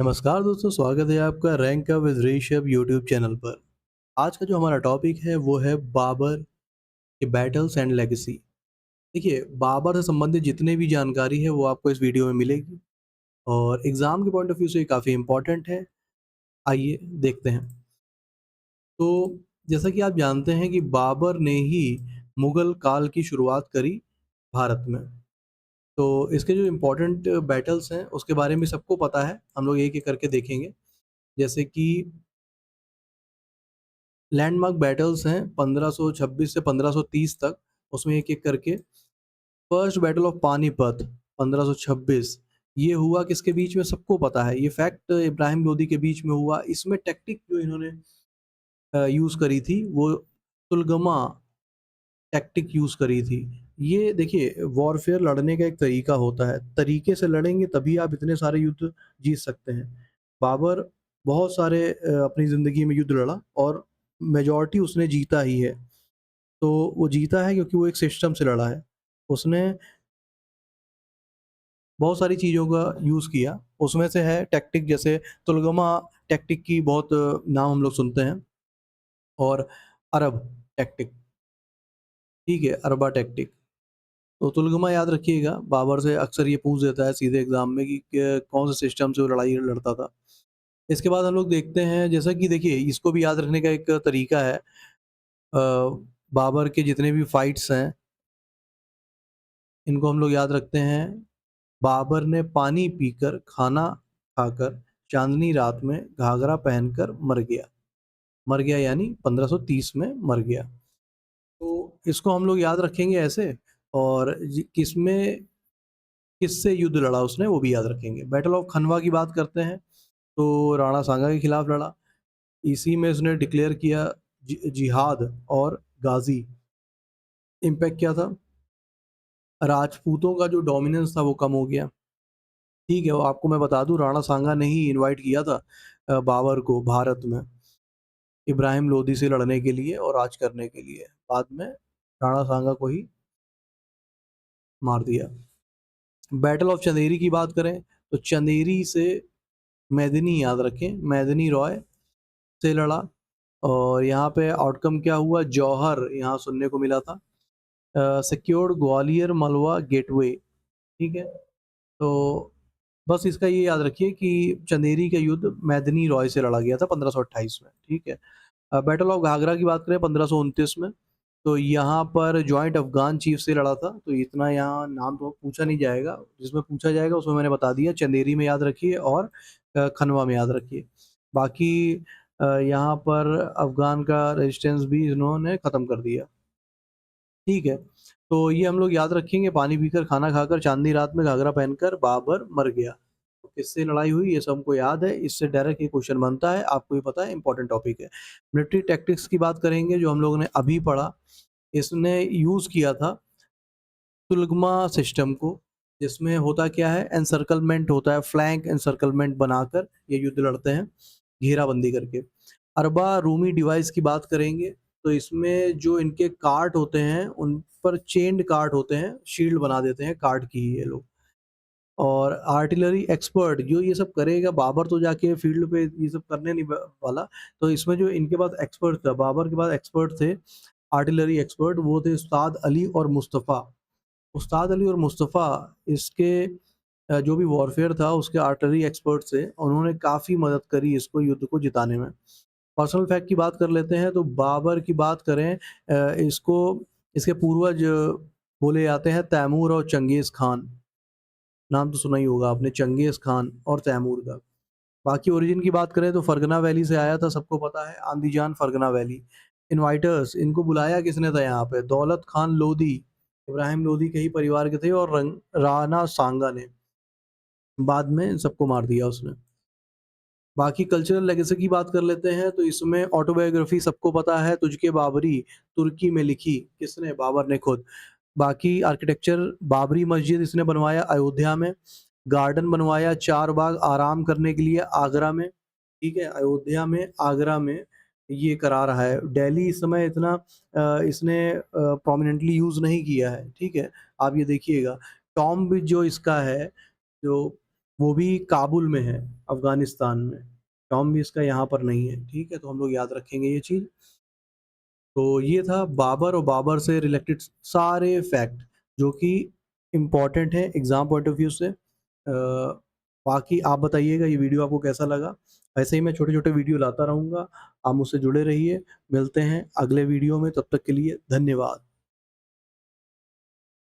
नमस्कार दोस्तों, स्वागत है आपका rank up with Rishabh YouTube channel पर। आज का जो हमारा टॉपिक है वो है बाबर के बैटल्स एंड लेगेसी। देखिए, बाबर से संबंधित जितने भी जानकारी है वो आपको इस वीडियो में मिलेगी और एग्ज़ाम के पॉइंट ऑफ व्यू से ये काफ़ी इम्पोर्टेंट है। आइए देखते हैं। तो जैसा कि आप जानते हैं कि बाबर ने ही मुग़ल काल की शुरुआत करी भारत में। तो इसके जो इम्पोर्टेंट बैटल्स हैं उसके बारे में सबको पता है। हम लोग एक-एक करके देखेंगे। जैसे कि लैंडमार्क बैटल्स हैं 1526 से 1530 तक, उसमें एक-एक करके। फर्स्ट बैटल ऑफ पानीपत 1526, ये हुआ किसके बीच में सबको पता है, ये फैक्ट इब्राहिम लोदी के बीच में हुआ। इसमें टैक्टिक जो इन्होंने यूज़ करी थी वो तुलगमा टैक्टिक यूज़ करी थी। ये देखिए, वॉरफेयर लड़ने का एक तरीका होता है, तरीके से लड़ेंगे तभी आप इतने सारे युद्ध जीत सकते हैं। बाबर बहुत सारे अपनी ज़िंदगी में युद्ध लड़ा और मेजॉरिटी उसने जीता ही है। तो वो जीता है क्योंकि वो एक सिस्टम से लड़ा है। उसने बहुत सारी चीज़ों का यूज़ किया, उसमें से है टैक्टिक, जैसे तुलगमा टैक्टिक की बहुत नाम हम लोग सुनते हैं, और अरब टैक्टिक, ठीक है? अरबा टैक्टिक। तो तुलगमा याद रखिएगा, बाबर से अक्सर ये पूछ देता है सीधे एग्ज़ाम में कि कौन से सिस्टम से वो लड़ाई लड़ता था। इसके बाद हम लोग देखते हैं, जैसा कि देखिए इसको भी याद रखने का एक तरीका है। बाबर के जितने भी फाइट्स हैं, इनको हम लोग याद रखते हैं। बाबर ने पानी पीकर, खाना खाकर, चाँदनी रात में घाघरा पहनकर मर गया। मर गया यानी 1530 में मर गया। तो इसको हम लोग याद रखेंगे ऐसे, और किसमें किससे युद्ध लड़ा उसने वो भी याद रखेंगे। बैटल ऑफ खनवा की बात करते हैं, तो राणा सांगा के खिलाफ लड़ा। इसी में उसने डिक्लेयर किया जिहाद और गाज़ी। इम्पैक्ट क्या था? राजपूतों का जो डोमिनेंस था वो कम हो गया। ठीक है, वो आपको मैं बता दूँ, राणा सांगा ने ही इनवाइट किया था बाबर को भारत में, इब्राहिम लोदी से लड़ने के लिए और राज करने के लिए। बाद में राणा सांगा को ही मार दिया। बैटल ऑफ चंदेरी की बात करें, तो चंदेरी से मेदिनी याद रखें, मेदिनी रॉय से लड़ा, और यहाँ पे आउटकम क्या हुआ? जौहर यहाँ सुनने को मिला था। सिक्योर्ड ग्वालियर मलवा गेटवे, ठीक है? तो बस इसका ये याद रखिए कि चंदेरी का युद्ध मेदिनी रॉय से लड़ा गया था 1528 में, ठीक है? बैटल ऑफ घाघरा की बात करें 1529 में, तो यहाँ पर जॉइंट अफ़गान चीफ से लड़ा था, तो इतना यहाँ नाम तो पूछा नहीं जाएगा, जिसमें पूछा जाएगा उसमें मैंने बता दिया, चंदेरी में याद रखिए और खनवा में याद रखिए। बाकी यहाँ पर अफ़गान का रेजिस्टेंस भी इन्होंने ख़त्म कर दिया, ठीक है? तो ये हम लोग याद रखेंगे, पानी पीकर, खाना खाकर, चाँदनी रात में घाघरा पहनकर बाबर मर गया। तो किससे लड़ाई हुई ये सब हमको याद है, इससे डायरेक्ट ये क्वेश्चन बनता है, आपको भी पता है, इम्पोर्टेंट टॉपिक है। मिलिट्री टैक्टिक्स की बात करेंगे जो हम लोगों ने अभी पढ़ा, इसने यूज़ किया था तुलगमा सिस्टम को, जिसमें होता क्या है, एनसर्कलमेंट होता है, फ्लैंक एनसर्कलमेंट बनाकर ये युद्ध लड़ते हैं, घेराबंदी करके। अरबा रूमी डिवाइस की बात करेंगे, तो इसमें जो इनके कार्ट होते हैं, उन पर चेन्ड कार्ट होते हैं, शील्ड बना देते हैं कार्ट की ही ये लोग। और आर्टिलरी एक्सपर्ट जो ये सब करेगा, बाबर तो जाके फील्ड पे ये सब करने नहीं वाला, तो इसमें जो इनके पास एक्सपर्ट था, बाबर के पास एक्सपर्ट थे, आर्टिलरी एक्सपर्ट, वो थे उस्ताद अली और मुस्तफ़ा। उस्ताद अली और मुस्तफ़ा इसके जो भी वॉरफेयर था उसके आर्टिलरी एक्सपर्ट थे, उन्होंने काफ़ी मदद करी इसको युद्ध को जिताने में। पर्सनल फैक्ट की बात कर लेते हैं, तो बाबर की बात करें, इसको इसके पूर्वज बोले जाते हैं तैमूर और चंगेज़ खान। नाम तो सुना ही होगा आपने, चंगेज़ खान और तैमूर का। बाकी ओरिजिन की बात करें तो फरगना वैली से आया था, सबको पता है, आंदीजान फरगना वैली। इनवाइटर्स, इनको बुलाया किसने था यहाँ पे? दौलत खान लोदी, इब्राहिम लोदी के ही परिवार के थे, और राणा सांगा ने। बाद में इन सबको मार दिया उसने। बाकी कल्चरल लेगेसी की बात कर लेते हैं, तो इसमें ऑटोबायोग्राफी सबको पता है, तुझके बाबरी, तुर्की में लिखी, किसने? बाबर ने खुद। बाकी आर्किटेक्चर, बाबरी मस्जिद इसने बनवाया अयोध्या में, गार्डन बनवाया चार बाग आराम करने के लिए आगरा में, ठीक है? अयोध्या में, आगरा में ये करा रहा है। दिल्ली इस समय इतना इसने प्रोमिनेंटली यूज़ नहीं किया है, ठीक है? आप ये देखिएगा। टॉम्ब जो इसका है, जो वो भी काबुल में है, अफ़गानिस्तान में। टॉम भी इसका यहाँ पर नहीं है, ठीक है? तो हम लोग याद रखेंगे ये चीज़। तो ये था बाबर और बाबर से रिलेटेड सारे फैक्ट जो कि इम्पोर्टेंट है एग्ज़ाम पॉइंट ऑफ व्यू से। बाकी आप बताइएगा ये वीडियो आपको कैसा लगा? ऐसे ही मैं छोटे-छोटे वीडियो लाता रहूँगा, आप मुझसे जुड़े रहिए। मिलते हैं अगले वीडियो में, तब तक के लिए धन्यवाद।